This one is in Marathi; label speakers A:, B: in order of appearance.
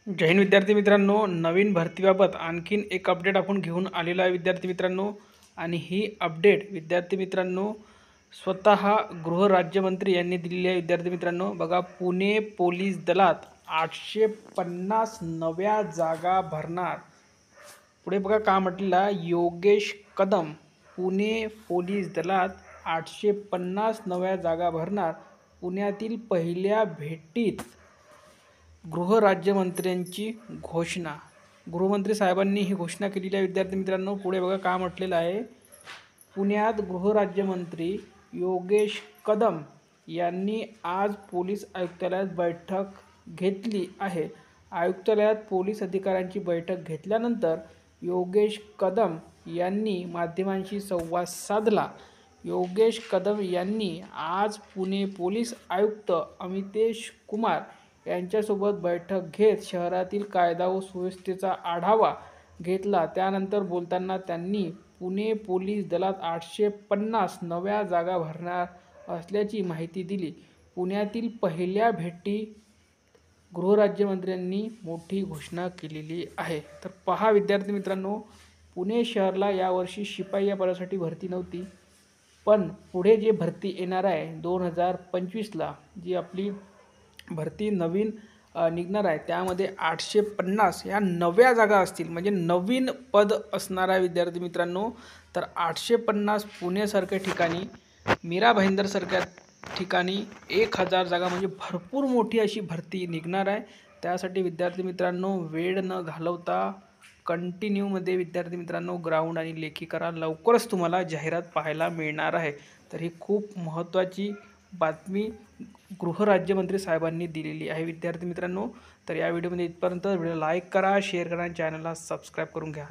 A: जय हिंद विद्यार्थी मित्रांनो, नवीन भरतीबाबत आणखीन एक अपडेट आपण घेऊन आलेलो आहे विद्यार्थी मित्रांनो। आणि ही अपडेट विद्यार्थी मित्रांनो स्वतः गृहराज्यमंत्री यांनी दिलेली आहे विद्यार्थी मित्रांनो। बघा, पुणे पोलीस दलात 850 नव्या जागा भरणार। पुढे बघा का म्हटलेलं आहे, योगेश कदम पुणे पोलीस दलात 850 नव्या जागा भरणार। पुण्यातील पहिल्या भेटीत गृहराज्यमंत्र्यांची घोषणा। गृहमंत्री साहेबांनी ही घोषणा केलेली आहे विद्यार्थी मित्रांनो। पुढे बघा काय म्हटलेलं आहे, पुण्यात गृहराज्यमंत्री योगेश कदम यांनी आज पोलीस आयुक्तालयात बैठक घेतली आहे। आयुक्तालयात पोलीस अधिकाऱ्यांची बैठक घेतल्यानंतर योगेश कदम यांनी माध्यमांशी संवाद साधला। योगेश कदम यांनी आज पुणे पोलीस आयुक्त अमितेश कुमार यांच्यासोबत बैठक घेत शहरातील कायदा व सुव्यवस्थेचा आढावा घेतला। त्यानंतर बोलताना त्यांनी पुणे पोलीस दलात 850 नव्या जागा भरणार असल्याची माहिती दिली। पुण्यातील पहिल्या भेटी गृहराज्यमंत्र्यांनी मोठी घोषणा केलेली आहे। तर पहा विद्यार्थी मित्रांनो, पुणे शहराला यावर्षी शिपाई या पदासाठी भरती नव्हती, पण पुढे जे भरती येणार आहे 2025ला जी आपली भरती नवीन निघणार आहे त्यामध्ये 850 या नव्या जागा असतील, म्हणजे नवीन पद असणार आहे विद्यार्थी मित्रांनो। तर 850 पुण्यासारख्या ठिकाणी, मीरा भाईंदरसारख्या ठिकाणी 1000 जागा, म्हणजे भरपूर मोठी अशी भरती निघणार आहे। त्यासाठी विद्यार्थी मित्रांनो वेळ न घालवता कंटिन्यूमध्ये विद्यार्थी मित्रांनो ग्राउंड आणि लेखी करा, लवकरच तुम्हाला जाहिरात पाहायला मिळणार आहे। तर ही खूप महत्त्वाची बातमी गृहराज्यमंत्री साहेबांनी दिलेली आहे विद्यार्थी मित्रांनो। तर या व्हिडिओमध्ये इथपर्यंत। व्हिडिओ लाईक करा, शेअर करा, चॅनलला सबस्क्राईब करून घ्या।